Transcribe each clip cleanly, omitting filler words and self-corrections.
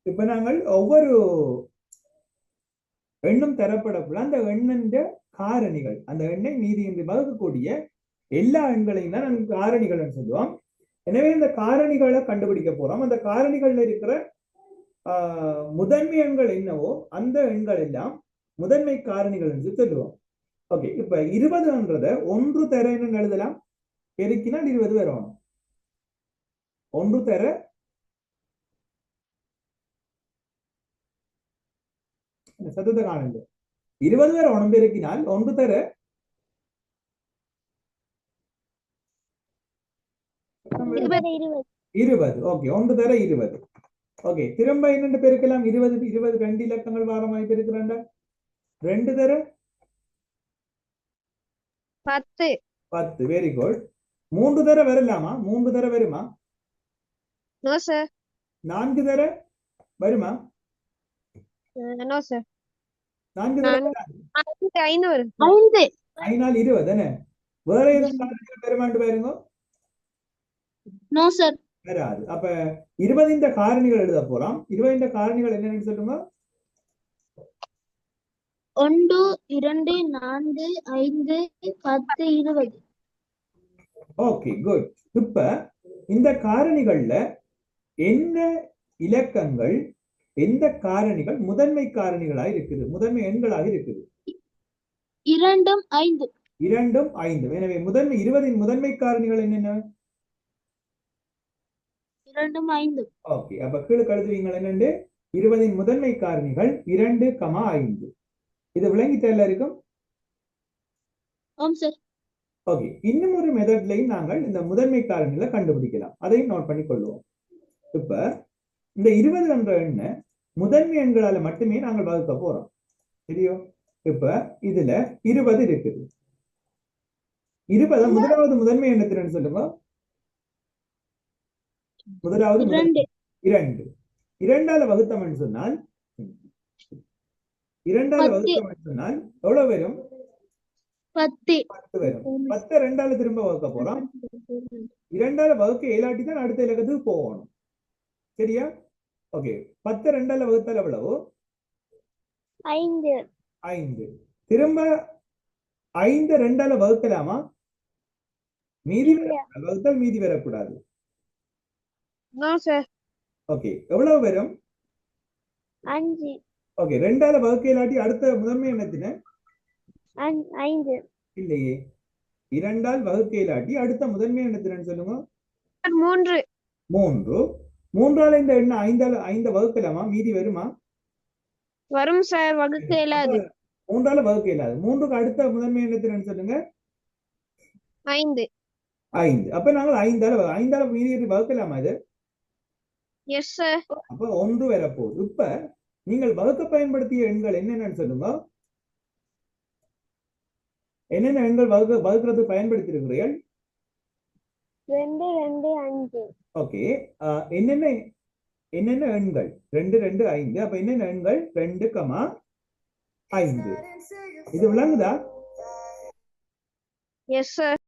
இப்ப நாங்கள் ஒவ்வொரு எண்ணும் தரப்படக்குள்ள அந்த எண்ணின் காரணிகள், அந்த எண்ணை மீதியின்றி வகுக்கக்கூடிய எல்லா எண்களையும் தான் நம்ம காரணிகள் சொல்லுவோம். எனவே இந்த காரணிகளை கண்டுபிடிக்க போறோம். அந்த காரணிகள்ல இருக்கிற முதன்மை எண்கள் என்னவோ அந்த எண்கள் எல்லாம் முதன்மை காரணிகள் என்று சொல்லுவோம். ஓகே, இப்ப 20ன்றத 1 தர என்ன எழுதலாம்? பெருக்கினால் 20 வரணும். 1 தர சத்தத்தை காணுங்க. 20 வரணும் பெருக்கினால் 1 தர 20. ஓகே, 1 தர 20. ஓகே, திரும்ப என்னென்று பெருக்கலாம்? 20 2 இலக்கங்கள் வாரமாய் பெருக்கிறாண்ட 2 தர 10. Very good. 3 தர வரலாமா? 3 தர வருமா? No sir. 4 தர வருமா? No sir. 4 தர 5 5 20 என்ன? வேற எதுவும் காரணிகள் பெருமாண்டு பாருங்க. No sir. வராது. அப்ப 20 இந்த காரணிகள் எழுத போறோம். 20 இந்த காரணிகள் என்னன்னு சொல்லுங்க. 1 2 4 5 10 20. Okay, good. இப்ப இந்த காரணிகள்ல என்ன இலக்கங்கள், எந்த காரணிகள் முதன்மை காரணிகளாக இருக்குது, முதன்மை எண்களாக இருக்குது? 2 5. 2 5. எனவே 20 முதன்மை காரணிகள் என்னென்ன? 2 5. ஓகே, அப்ப கீழே கழுதுவீங்க என்னண்டு 20 முதன்மை காரணிகள் 2, 5. இது விளங்கிட்ட எல்லாருக்கும்? ஆம் சார். ஓகே, இன்னும் ஒரு மெத்தட்லையும் நாங்கள் இந்த முதன்மை காரணிகளை கண்டுபிடிக்கலாம். அதையும் நோட் பண்ணி கொள்வோம். இப்ப இந்த 20 என்ற எண்ணை முதன்மை எண்களால மட்டுமே நாங்கள் வகுக்க போறோம். சரியோ? இப்ப இதுல 20 இருக்குது. 20 முதலாவது முதன்மை எண்ணத்தின் சொல்லுங்க. முதலாவது 2. 2ஆல வகுத்தம் சொன்னால் 2ஆல வகுத்தம் சொன்னால் எவ்வளவு வரும்? 10 வரும். 10 2ஆல திரும்ப வகுக்க போறோம். 2ஆல வகுக்க இயலாட்டி தான் அடுத்த இலக்கத்துக்கு போகணும். சரியா? ஓகே, 10 2ஆல வகுத்தால் எவ்வளவு? 5. திரும்ப 5 2ஆல வகுக்கலாமா? மீதி வகுத்தால் மீதி வரக்கூடாது. No sir. ஓகே, எவ்வளவு வரும்? 5. ஓகே, 2ஆல வகுக்க இயலாட்டி அடுத்த முதன்மை எண்ணத்தின 5. இல்லையே. 2ஆல் வகுக்க இயலாட்டி அடுத்த முதன்மை எண்ணத்தினு சொல்லுங்க. 3. 3ஆல இந்த எண்ணை 5 வகுக்கலாமா? மீதி வருமா? வரும் சார். வகுக்க இயலாது. 3ஆல வகுக்க இயலாது. 3க்கு அடுத்த முதன்மை எண்ணத்தினு சொல்லுங்க. 5. அப்ப நாங்கள் 5ஆல மீதி வகுக்கலாமா? இது எஸ் சார். அப்ப 1 வரப்போகுது. இப்ப நீங்கள் வகுக்க பயன்படுத்திய எண்கள் என்னென்னு சொல்லுங்க. என்னென்ன எண்கள் வகுக்கிறது பயன்படுத்தி இருக்கிறீர்கள்? 2 2 5. ஓகே, என்னென்ன எண்கள்? 2 2 5. அப்ப என்னென்ன எண்கள்? 2, 5. இது விளங்குதா? S sir.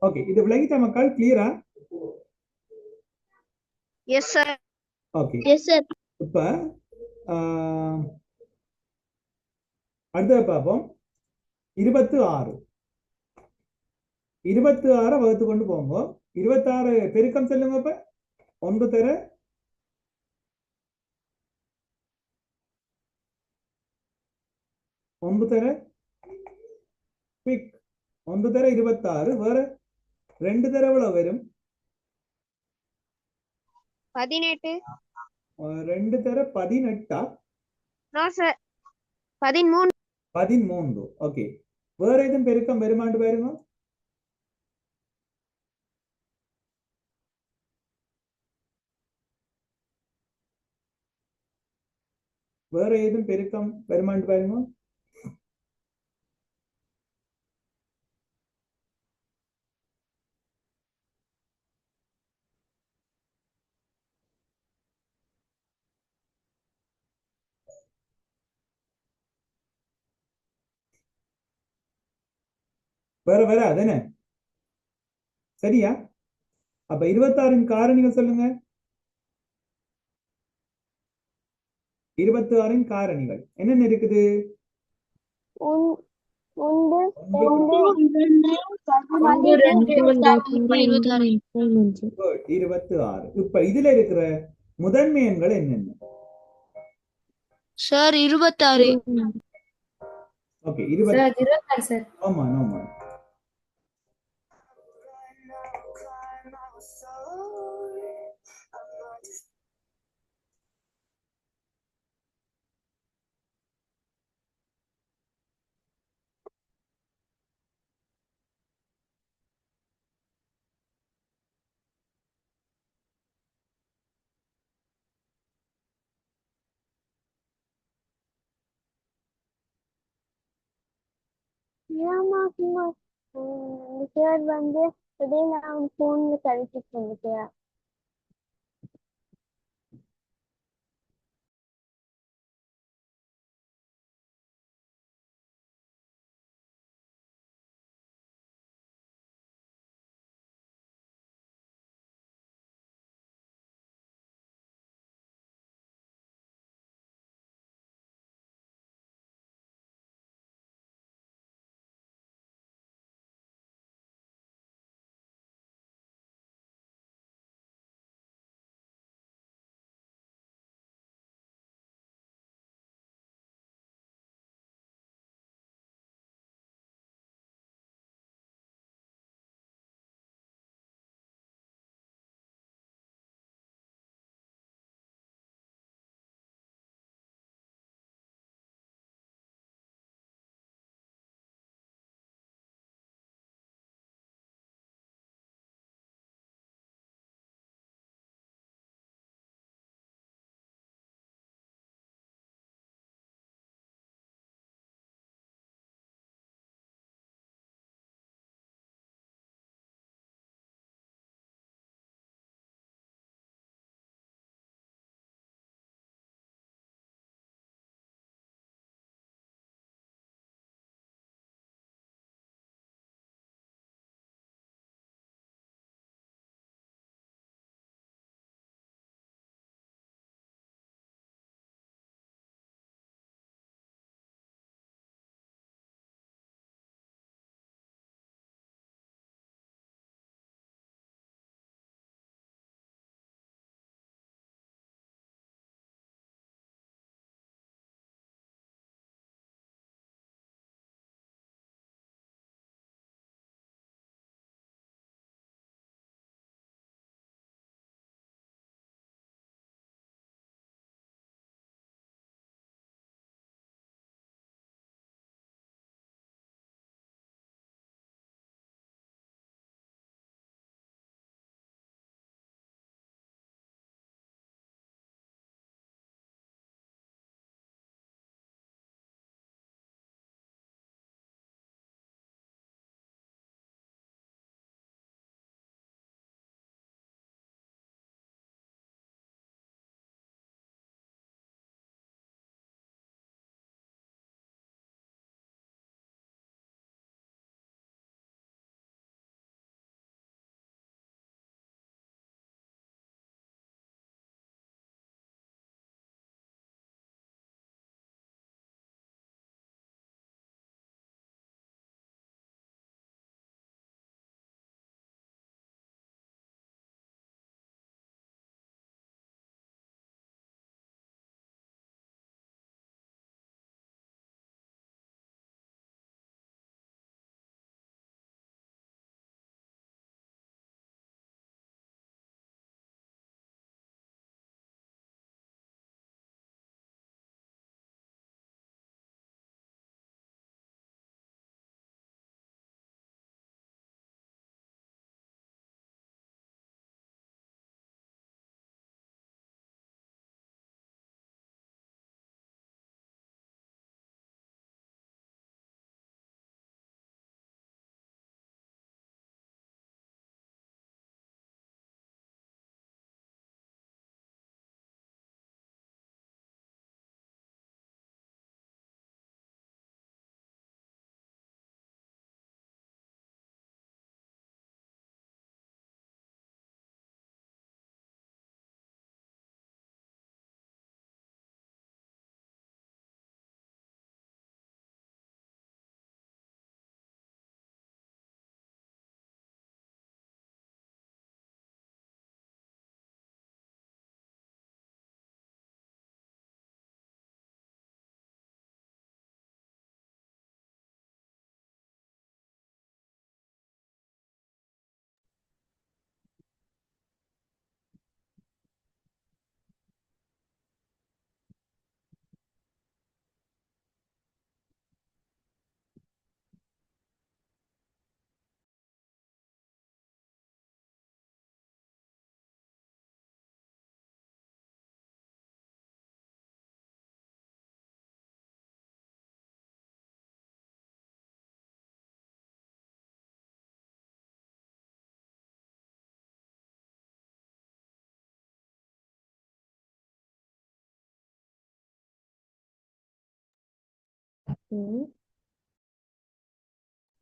ஓகே, இது விளங்கிட்ட மக்கள், கிளியரா? S sir. Okay, yes sir. இப்ப ஆஹ், அடுத்தது பார்ப்போம். 26 26 வகுத்து கொண்டு போங்க. 26 பெருக்கம் சொல்லுங்க. இப்ப ஒன்று தர ஒன்று தர குவிக் 1 தர 26, வேற 2 தர எவ்வளவு வரும்? 18. 2 தர 18. No sir, 13. 13. ஓகே, வேற எதுவும் பெருக்கம் வருமாண்டு பாருங்க. வேற ஏதும் பெருக்கம் வருமாண்டு பாருங்க. வேற வேற அதானே? சரியா? அப்ப 26 காரணிகள் சொல்லுங்க. 26 காரணிகள் என்னென்ன இருக்குது? ஒன்று, ஒன்று, ரெண்டு, 26. இப்ப இதுல இருக்கிற முதன்மை எண்கள் என்னென்ன? சார் 26. ஓகே, 20. Sir 26 sir. ஆமா ஆமா. ஏமா சும்மா இந்த சார் வந்து இடையில அவன் போன்ல கழிச்சிட்டு வந்துட்டு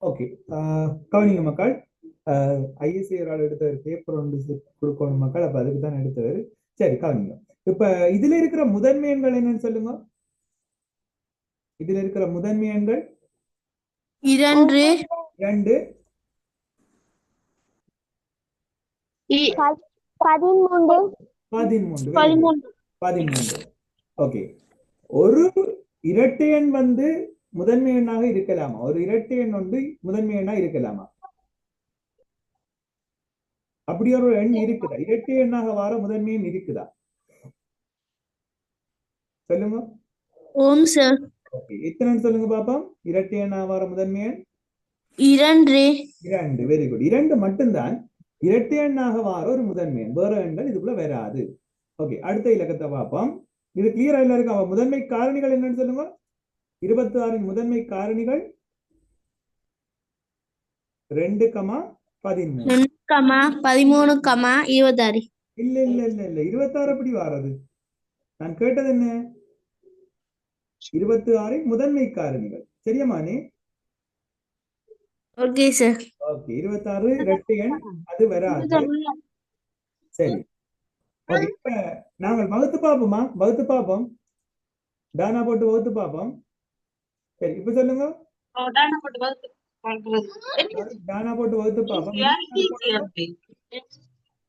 ஓகே, கவனிங்க மக்கள். ஐஎஸ்ஏஆர் எடுத்தவர் பேப்பர் ஒன்று கொடுக்கணும் மக்கள், அப்ப அதுக்கு தான் எடுத்தவர். சரி, கவனிங்க. இப்ப இதுல இருக்கிற முதன்மை எண்கள் என்னன்னு சொல்லுங்க. இதுல இருக்கிற முதன்மை எண்கள் 2 2 13 13. ஓகே, ஒரு இரட்டை எண் வந்து முதன்மை எண்ணாக இருக்கலாமா? ஒரு இரட்டை எண் வந்து முதன்மை எண்ணா இருக்கலாமா? அப்படி ஒரு எண் இருக்குதா? இரட்டை எண்ணாக வார முதன்மை எண் இருக்குதா? சொல்லுங்க. ஓம் சார். ஓகே, எத்தனை சொல்லுங்க பாப்போம். இரட்டை எண்ணாக வார முதன்மை எண் 2. Very good. 2 மட்டும்தான் இரட்டை எண்ணாக வார ஒரு முதன்மை எண். வேற எண்கள் இதுக்குள்ள வராது. ஓகே, அடுத்த இலக்கத்தை பார்ப்போம். இது கிளியரா இல்ல இருக்கா? முதன்மை காரணிகள் என்னன்னு சொல்லுங்க. 26 முதன்மை காரணிகள் 2, 13. 2, 13, 26. இல்ல இல்ல இல்ல இல்ல 26 எப்படி வாரது? நான் கேட்டது என்ன? 26 முதன்மை காரணிகள். சரியாமானே? Okay sir. ஓகே, 26 இரட்டை எண், அது வராது. சரி, ஓகே. இப்ப நாங்கள் வகுத்து பார்ப்போமா? வகுத்து பார்ப்போம். டானா போட்டு வகுத்து பார்ப்போம். சரி, இப்ப சொல்லுங்க. டானா போட்டு வகுத்து பார்ப்போம்.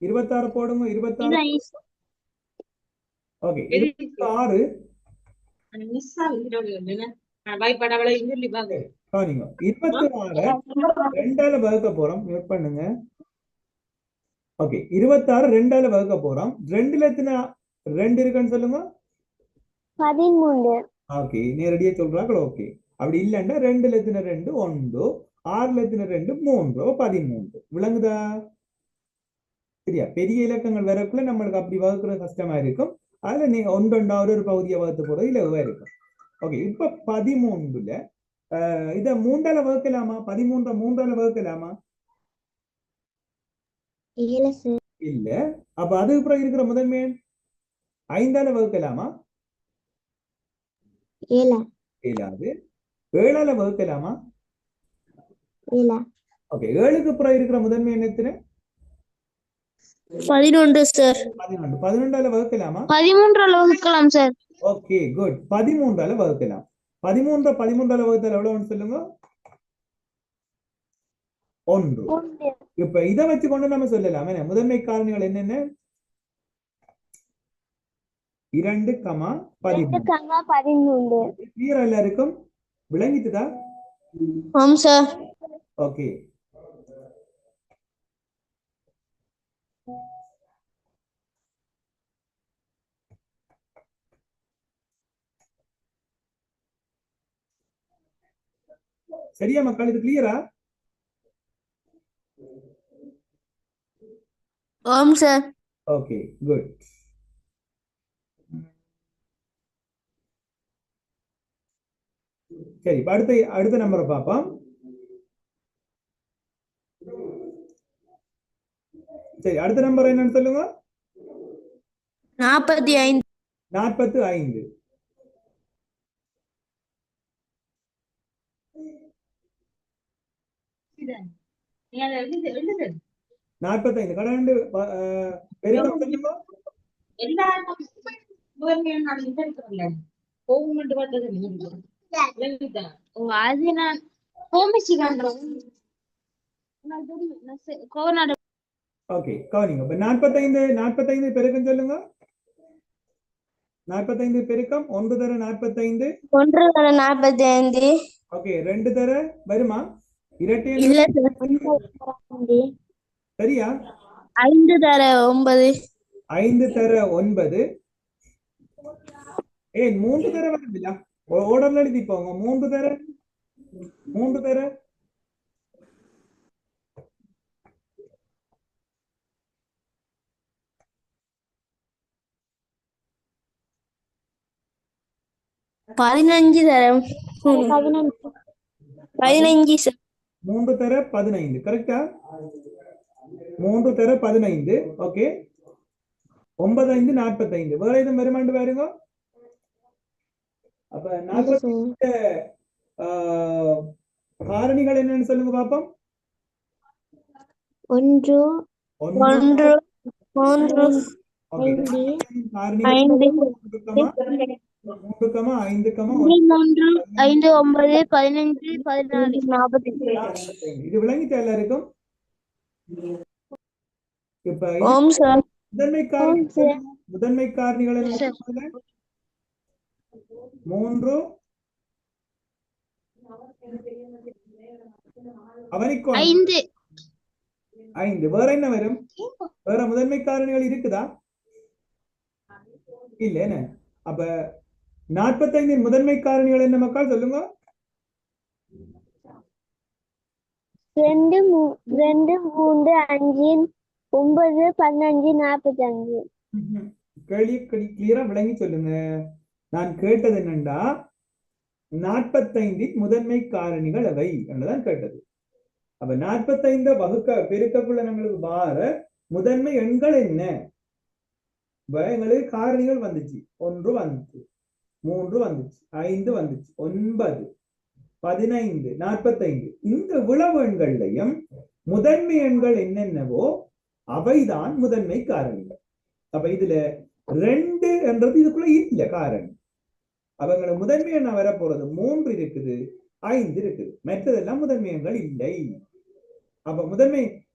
26 போடுங்க. 26. ஓகே, 26 கவனிங்க. 26 2ஆல வகுக்க போறோம். மியூட் பண்ணுங்க. ஓகே, 26 2ஆல வகுக்க போறோம். 2ல எத்தனை 2 இருக்குன்னு சொல்லுங்க. 13. ஓகே, நேரடியா சொல்றாங்க. ஓகே, அப்படி இல்லைன்னா 2ல எத்தனை 2 1, 6ல எத்தனை 2 3, 13. விளங்குதா? சரியா? பெரிய இலக்கங்கள் வரக்குள்ள நம்மளுக்கு அப்படி வகுக்கிறது கஷ்டமா இருக்கும். அதுல நீங்க ஒன்றொண்டாவது ஒரு பகுதியை வகுத்து போறது இலவா இருக்கும். ஓகே, இப்ப 13ல இத 3ஆல வகுக்கலாமா? 13 3ஆல வகுக்கலாமா? இல்ல. அப்ப அதுக்கு அப்புறம் இருக்கிற முதன்மை 5ஆல வகுக்கலாமா? இயலாது. 7ஆல வகுக்கலாமா? ஓகே, 7க்கு அப்புறம் இருக்கிற முதன்மை எத்தனை? 11 சார். 11. 11ஆல வகுக்கலாமா? 13ஆல வகுக்கலாம் சார். Okay, good. 13ஆல வகுக்கலாம். 13ஆல வகுத்தால் எவ்வளவுன்னு சொல்லுங்க. 1. இப்ப இத வச்சு கொண்டு நம்ம சொல்லலாம். முதன்மை காரணிகள் என்னென்ன? 2, 13. கிளியரா எல்லாருக்கும் விளங்கிட்டுதா? ஆம் சார். ஓகே, சரியா மக்கள்? இது கிளியரா? ஆம் சார். Okay, good. சரி, அடுத்த நம்பரை பார்ப்போம். சரி, அடுத்த நம்பர் என்னன்னு சொல்லுங்க. 45. 45. கடந்து பெருக்கம் சொல்லுங்க. ஓகே, கவனிங்க. இப்ப 45 பெருக்கம் சொல்லுங்க. 45 பெருக்கம் 1 தர 45. 1 தர 45. ஓகே, 2 தர வருமா? இரட்டை எண் இல்ல சார். சரியா? 5 தர 9. 5 தர 9. 3 தர வருதுல. ஓர்டர்ல எழுதி போங்க. 3 தர 15 தர 15 சார். 3 தர 15. கரெக்டா? 3 தர 15. ஓகே, 9 5 45. வேற எதுவும் வருமாண்டு பாருங்க. அப்ப 45 காரணிகள் என்னன்னு சொல்லுங்க பாப்போம். ஒன்று ஒன்று, மூன்று okay. காரணிகள் 5 3, 5, 3 5 9 15 14 45. இது விளங்கிட்டு எல்லாருக்கும். இப்ப ஓம் சார் முதன்மை காரணிகள் என்ன? 3 அவனிக்கோணம் 5. வேற என்ன வரும்? வேற முதன்மை காரணிகள் இருக்குதா? இல்ல என்ன? அப்ப 45 முதன்மை காரணிகள் என்ன மக்கள் சொல்லுங்க. 2 3 5 9 15 45. கேள்வி கிளியரா விளங்கி சொல்லுங்க. நான் கேட்டது என்னண்டா 45 முதன்மை காரணிகள் அவை என்றுதான் கேட்டது. அப்ப 45 பெருக்கக்குள்ள நம்மளுக்கு வார முதன்மை எண்கள் என்ன? எங்களுக்கு காரணிகள் வந்துச்சு. 1 வந்துச்சு, 3 வந்துச்சு, 5 வந்துச்சு, 9, 15, 45. இந்த விளவு எண்களையும் முதன்மை எண்கள் என்னென்னவோ அவைதான் முதன்மை காரணிகள். அப்ப இதுல 2 என்றது இதுக்குள்ள இல்ல காரணி. அவங்கள முதன்மை எண்ண வர போறது 3 இருக்குது, 5 இருக்குது. மற்றதெல்லாம் முதன்மை எண்கள் இல்லை. அப்ப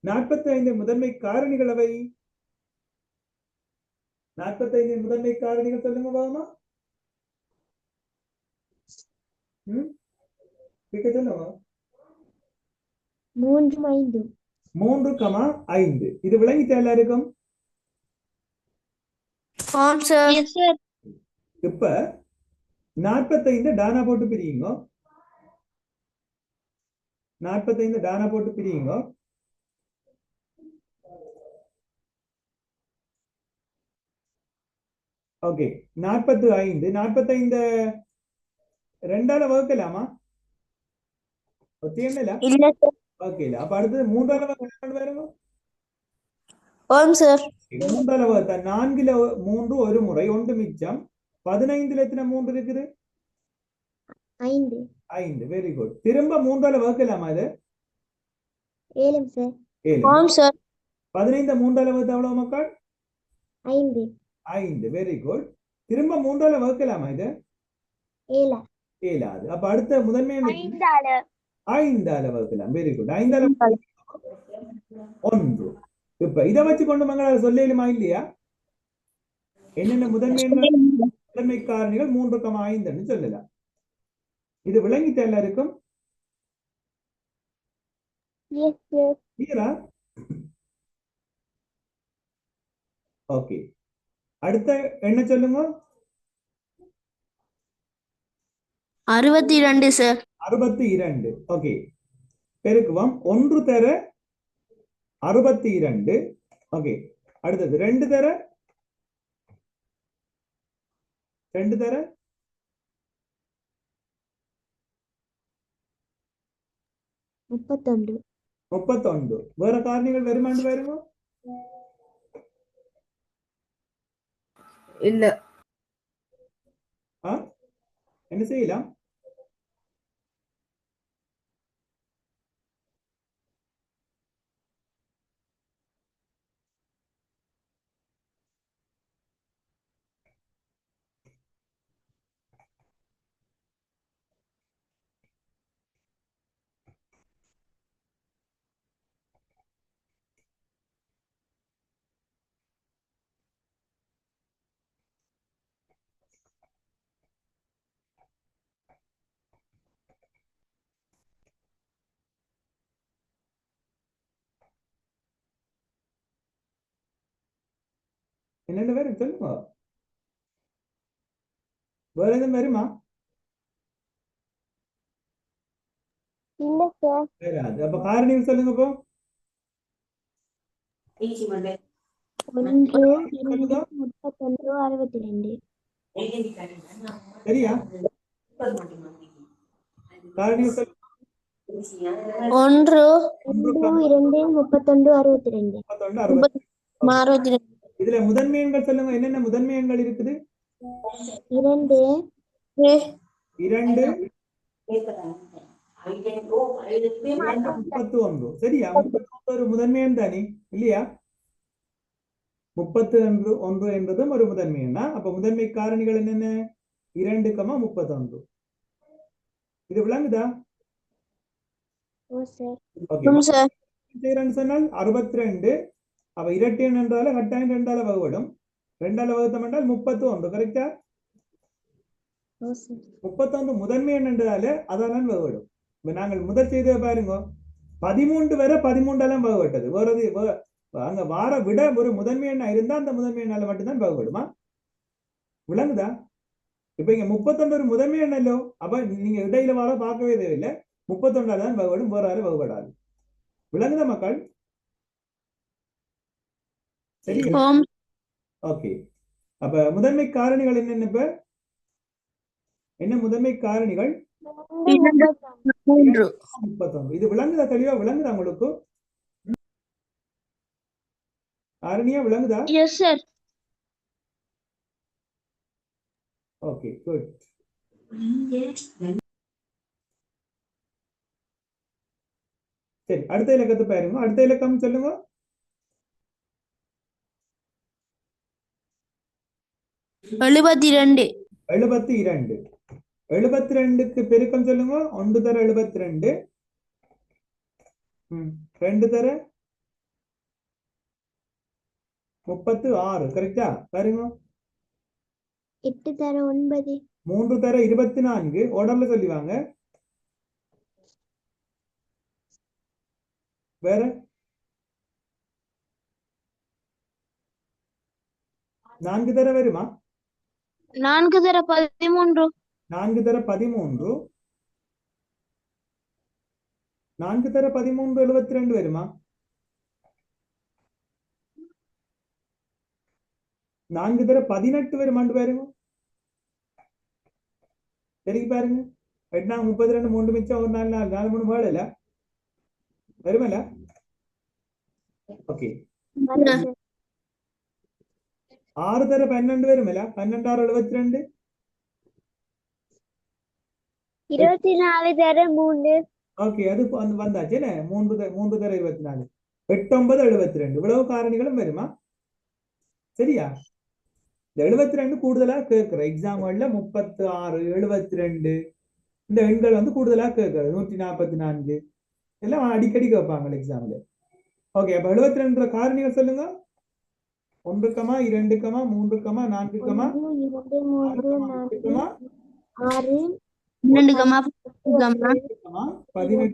45 முதன்மை காரணிகள் அவை. 45 முதன்மை காரணிகள் சொல்லுங்க பாவமா. சொல்லுங்க. 3 5. இது விளங்கிட்ட எல்லாருக்கும். ஓம் சார் இப்ப 45 டானா போட்டு பிரியுங்க. 45 டானா போட்டு பிரியுங்க. ஓகே, 45 2ஆல வகுக்கலாமா? இல்ல சார் ஓகே, அப்ப அடுத்தது 3ஆல வகுக்க. ஓம் சார் 3ஆல வகுத்தா 4ல 3 ஒரு முறை, 1 மிச்சம். 15ல எத்தனை 3 இருக்குது? 5. Very good. திரும்ப 3ஆல வகுக்கலாமா? இது 7 சார். 7. ஓம் சார் 15 3ஆல வகுத்தா எவ்வளவு மக்கள்? 5. 5. Very good. திரும்ப 3ஆல வகுக்கலாமா? இது 7. அப்ப அடுத்த முதன்மை 5ஆல வகுக்கலாம். Very good. 5ஆல 1. இப்ப இதை வச்சு கொண்டு மங்களால சொல்லலுமா இல்லையா? என்னென்ன முதன்மை காரணிகள் 3,5 சொல்லலாம். இது விளங்கிட்ட எல்லாருக்கும்? ஓகே, அடுத்த என்ன சொல்லுங்க? 62 சார். 62. ஓகே, பெருக்குவோம். 1 தர 62. ஓகே, அடுத்தது 2 தர 31. வேற காரணிகள் வருமாண்டு வருமோ? இல்ல. என்ன செய்யலாம்? என்னென்ன வரும் சொல்லுங்க. வேற எதுவும் வருமா? இல்ல சார். வராது. அப்ப காரணிகள் சொல்லுங்க போ. 1 2 31 62. சரியா? காரணிகள் சொல்லுங்க. 1 2 31 62. 62. இதுல முதன்மை எண்கள் சொல்லுங்க. என்னென்ன முதன்மை எண்கள் இருக்குது? 2 2 31 சரியா? 31 ஒரு முதன்மை எண் தானே இல்லையா? 31 என்பதும் ஒரு முதன்மை எண்ணா? அப்ப முதன்மை காரணிகள் என்னென்ன? 2,31. இது விளங்குதா? ஓ சார். Okay sir. செய்யறேன்னு சொன்னால் 62. அப்ப இரட்டை எண் என்றால கட்டாயம் 2ஆல வகுபடும். 2ஆல வகுத்தம் என்றால் 31 கரெக்டா? ஓ சார். 31 முதன்மை எண் என்றால அதான் வகுபடும். இப்ப நாங்கள் முதல் செய்த பாருங்க 13 வரை 13ஆல வகுபட்டது. அங்க வார விட ஒரு முதன்மை எண்ணா இருந்தா அந்த முதன்மை எண்ணால மட்டும்தான் வகுபடுமா? விளங்குதா? இப்ப இங்க 31 ஒரு முதன்மை எண் இல்லோ, அப்ப நீங்க இடையில வார பார்க்கவே தேவையில்லை. 31ஆல தான் வகுபடும், வேற ஆளு வகுபடாது. விளங்குதா மக்கள்? சரி, ஓகே. அப்ப முதன்மை காரணிகள் என்னென்ன? இப்ப என்ன முதன்மை காரணிகள்? 3. 31. இது விளங்குதா? தெளிவா விளங்குதா உங்களுக்கு? காரணியா விளங்குதா? Yes, sir. Okay, good. சரி, அடுத்த இலக்கத்தை பாருங்க. அடுத்த இலக்கம் சொல்லுங்க. 72. 72. 72க்கு பெருக்கம் சொல்லுங்க. 1 தர 72. 2 தர 36 கரெக்டா? பாருங்க. 8 தர 9. 3 தர 24. ஓடர்ல சொல்லிவாங்க. வேற 4 தர வருமா? 4 தர 13. 4 தர 13. 4 தர 13 72 வருமா? 4 தர 18 வருமாண்டு பாருங்க. சரி பாருங்க. 8 32 3 மிச்சம் 1 4 4 4 3 வேலை வருமல்ல? ஓகே. 6 தர 12 வருமல்ல? 12 6 72. 24 தர 3. ஓகே, அது வந்தாச்சு என்ன? 3 தர 24. 8 9 72. இவ்வளவு காரணிகளும் வருமா? சரியா? இந்த 72 கூடுதலா கேட்கிற எக்ஸாம்ல 36 72 இந்த எண்கள் வந்து கூடுதலா கேட்கிறது. 144 எல்லாம் அடிக்கடி கேட்பாங்க எக்ஸாம்ல. ஓகே, அப்ப 72 காரணிகள் சொல்லுங்க. 1, 2, 3, 4, 1 2 3 4 6 12, 18,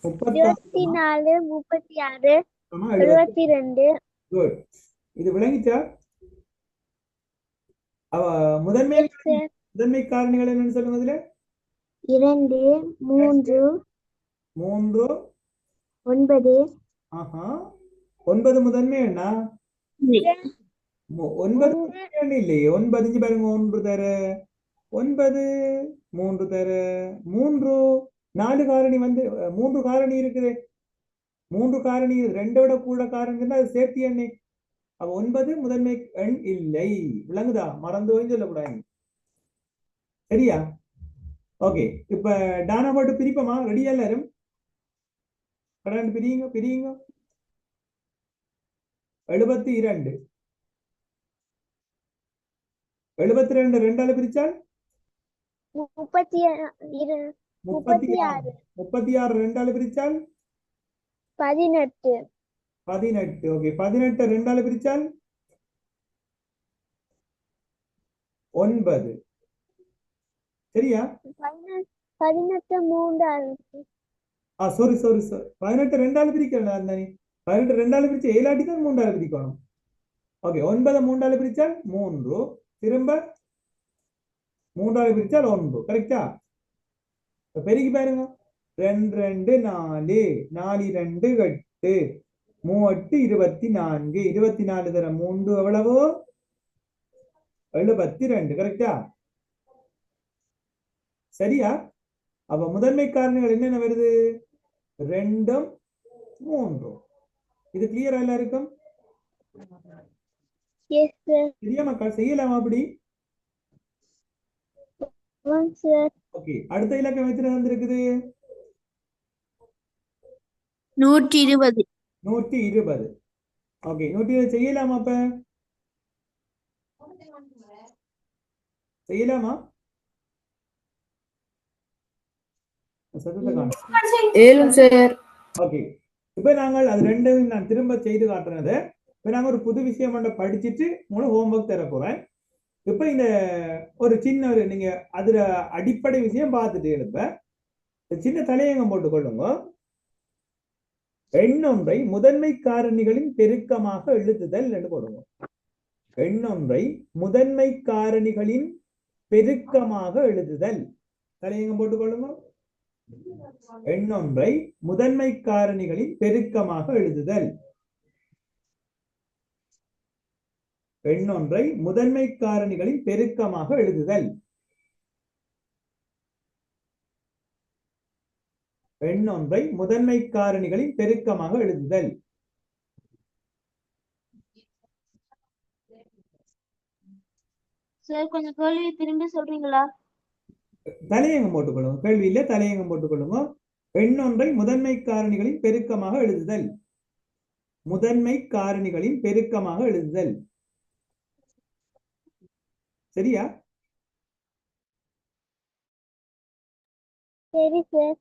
36 72. 24, 36 72. குட். இது விளங்கிச்சா? முதன்மை காரணிகள் என்னன்னு சொல்லுங்க. இதுல 2 3 3 9. ஆஹா, 9 முதன்மை எண்ணா? 9 எண் இல்லையே. 9 இங்க பாருங்க. 1 தர 9 3 தர 3 4 காரணி வந்து 3 காரணி இருக்குது. 3 காரணி 2 விட கூட காரணி இருந்தா அது சேர்த்தி எண்ணே. அப்ப 9 முதன்மை எண் இல்லை. விளங்குதா? மறந்து போய் சொல்லக்கூடாது. சரியா? ஓகே, இப்ப டானா போட்டு பிரிப்போமா? ரெடியா எல்லாரும்? கடந்து பிரியுங்க 72. 72 2ஆல பிரிச்சால் 36. 36. 36 2ஆல பிரிச்சால் 18. 18. ஓகே, 18 2ஆல பிரிச்சால் 9. சரியா? 18 3. சாரி 18 2ஆல பிரிக்கலாம் தானே. 18 2ஆல பிரிச்சு 7 ஆட்டி தான் 3ஆல பிரிக்கணும். ஓகே, 9 3ஆல பிரிச்சால் 3. திரும்ப 3ஆல பிரிச்சால் 1. கரெக்டா? பெருகி பாருங்க. 2 2 4 4 2 8 3 24. 24 தர 3 எவ்வளவோ? 72. கரெக்டா? சரியா? அப்ப முதன்மை காரணிகள் என்னென்ன வருது? 2 3. இது கிளியரா எல்லாருக்கும்? Yes sir. சரியா மக்கள்? செய்யலாமா அப்படி? ஆமாங்க சார். ஓகே, அடுத்த இலக்கம் எத்தனை வந்திருக்குது? 120. 120. ஓகே, 120 செய்யலாமா? அப்ப செய்யலாமா? சத்தத்தை காணோம். ஏழும் சார். ஓகே, இப்ப நாங்கள் அது ரெண்டையும் நான் திரும்ப செய்து காட்டுறதை இப்ப நாங்க ஒரு புது விஷயம் ஒன்றை படிச்சுட்டு உங்களுக்கு ஹோம்ஒர்க் தர போறேன். இப்ப இந்த ஒரு சின்ன ஒரு நீங்க அதுல அடிப்படை விஷயம் பார்த்துட்டு இருப்ப சின்ன தலையங்கம் போட்டுக் கொள்ளுங்க. எண்ணொன்றை முதன்மை காரணிகளின் பெருக்கமாக எழுதுதல் என்று போடுங்க. எண்ணொன்றை முதன்மை காரணிகளின் பெருக்கமாக எழுதுதல். தலையங்கம் போட்டுக் கொள்ளுங்க. எண்ணொன்றை முதன்மை காரணிகளின் பெருக்கமாக எழுதுதல். எண்ணொன்றை முதன்மை காரணிகளின் பெருக்கமாக எழுதுதல். எண்ணொன்றை முதன்மை காரணிகளின் பெருக்கமாக எழுதுதல். சார் கொஞ்சம் கேள்வி திரும்பி சொல்றீங்களா? தலையங்கம் போட்டுக்கொள்ளுங்க. கேள்வியில தலையங்கம் போட்டுக்கொள்ளுங்க. எண்ணொன்றை முதன்மை காரணிகளின் பெருக்கமாக எழுதுதல். முதன்மை காரணிகளின் பெருக்கமாக எழுதுதல். சரியா? சரி சார்.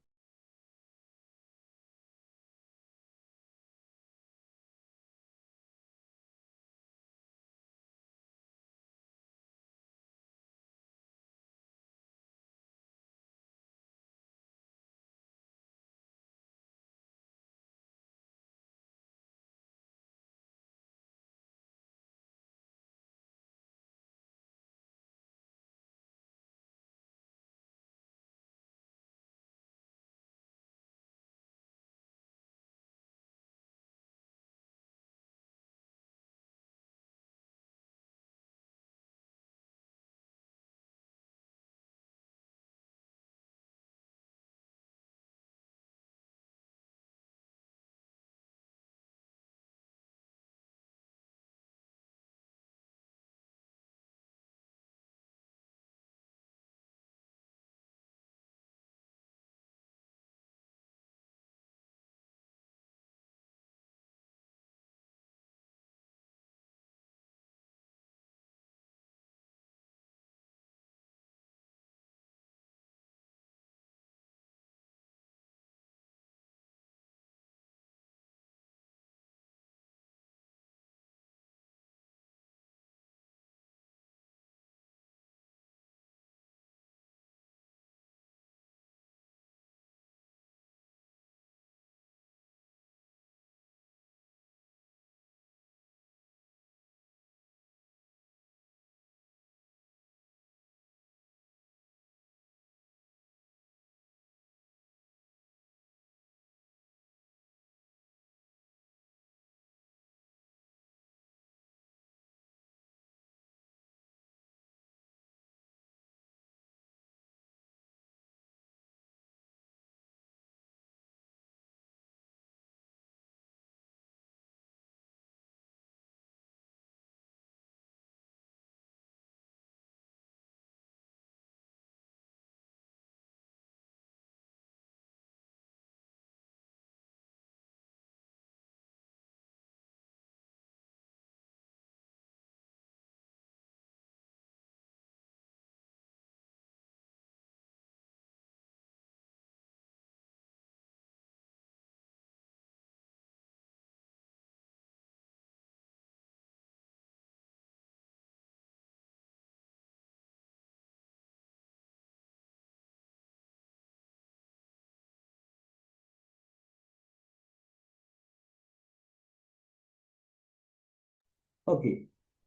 ஓகே,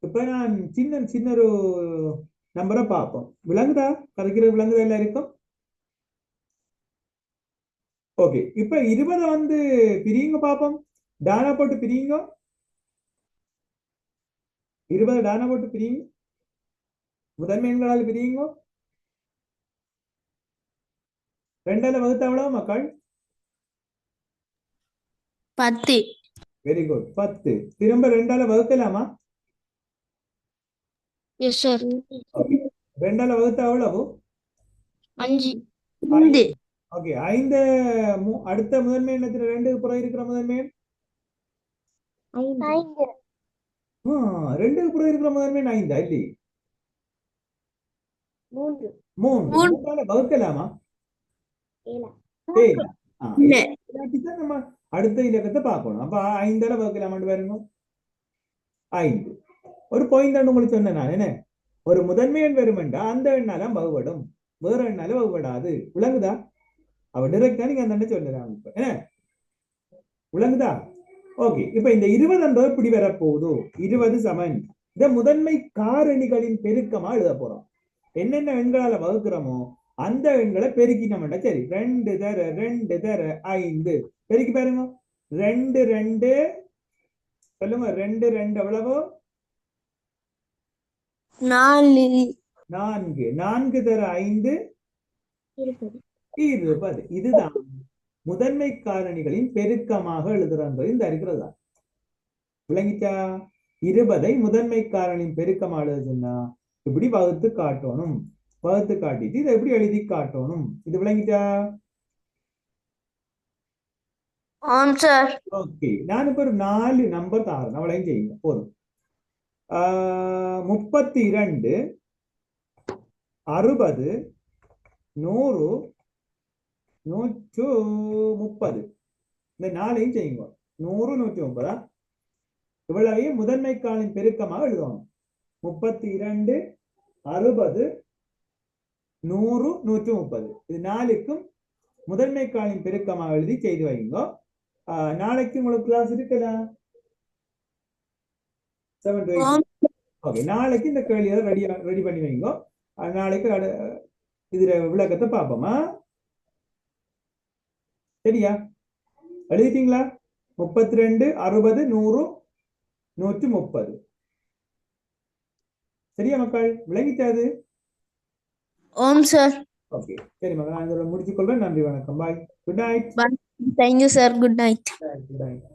இப்ப நான் சின்ன சின்ன ஒரு நம்பரை பார்ப்போம். விளங்குதா? கதைக்கிறது விளங்குதா எல்லாருக்கும்? ஓகே, இப்ப 20 வந்து பிரியுங்க பார்ப்போம். டானா போட்டு பிரியுங்க. 20 டானா போட்டு பிரியுங்க. முதன்மை எண்களால் பிரியுங்க. 2ஆல வகுத்தா எவ்வளவு மக்கள்? 10. Very good, 10. திரும்ப 2ஆல வகுக்கலாமா? Yes sir. ஓகே, 2ஆல வகுத்தா எவ்வளவு? 5 5 ஓகே 5 அடுத்த முதன்மை எண்ணத்துல 2 புறம் இருக்கிற முதன்மை எண் 5 2 புறம் இருக்கிற முதன்மை எண் 5 இல்லையே 3 3 3ஆல வகுக்கலாமா 7 ஏய் இல்ல. இல்லாட்டிதான் நம்ம அடுத்த இலக்கத்தை பார்க்கணும் அப்ப 5ஆல வகுக்கலாமான்னு பாருங்க 5 ஒரு பாயிண்ட் உங்களுக்கு சொன்னேன் நான் என்ன ஒரு முதன்மை எண் வருமெண்டா அந்த எண்ணால வகுபடும் வேற எண்ணால வகுபடாது விளங்குதா அவ டிரெக்டா நீங்க அந்த எண்ணை சொல்லுறாங்க இப்ப என்ன விளங்குதா ஓகே இப்ப இந்த 20 இப்படி வரப்போகுதோ 20 சமன் இந்த முதன்மை காரணிகளின் பெருக்கமா எழுத போறோம் என்னென்ன எண்களால வகுக்கிறோமோ அந்த எண்களை பெருக்கினோம்டா சரி 2 தர 5 பெருக்கி பாருங்க 2 2 சொல்லுங்க 2 2 எவ்வளவு 4 4 தர 5 20 20 இதுதான் முதன்மை காரணிகளின் பெருக்கமாக எழுதுறது இந்த இருக்கிறதா விளங்கிட்டா 20 முதன்மை காரணியின் பெருக்கமாக எழுதுன்னா இப்படி வகுத்து காட்டணும் வகுத்து காட்டிட்டு இதை எப்படி எழுதி காட்டணும் இது விளங்கிட்டா ஆம் சார் ஓகே நான் இப்ப ஒரு 4 நம்பர் தாரேன் அவ்வளவு செய்யுங்க போதும் 32 60 100 130 இந்த 4ஐயும் செய்யுங்க 100 130 இவ்வளவையும் முதன்மை காலின் பெருக்கமாக எழுதணும் 32 60 100 130 இது 4க்கும் முதன்மை காலின் பெருக்கமாக எழுதி செய்து வைங்க நாளைக்கு உங்களுக்கு கிளாஸ் இருக்கலாம் 7 to 8 ஓகே நாளைக்கு இந்த கேள்வியை ரெடி பண்ணி வைங்க நாளைக்கு இதுல விளக்கத்தை பார்ப்போமா சரியா எழுதிட்டீங்களா 32 60 100 130 சரியா மக்கள் விளங்கிட்டாது ஆம் சார் ஓகே சரி மக்கள் நான் இதோட முடிச்சுக்கொள்றேன் நன்றி வணக்கம் bye good night thank you sir good night good night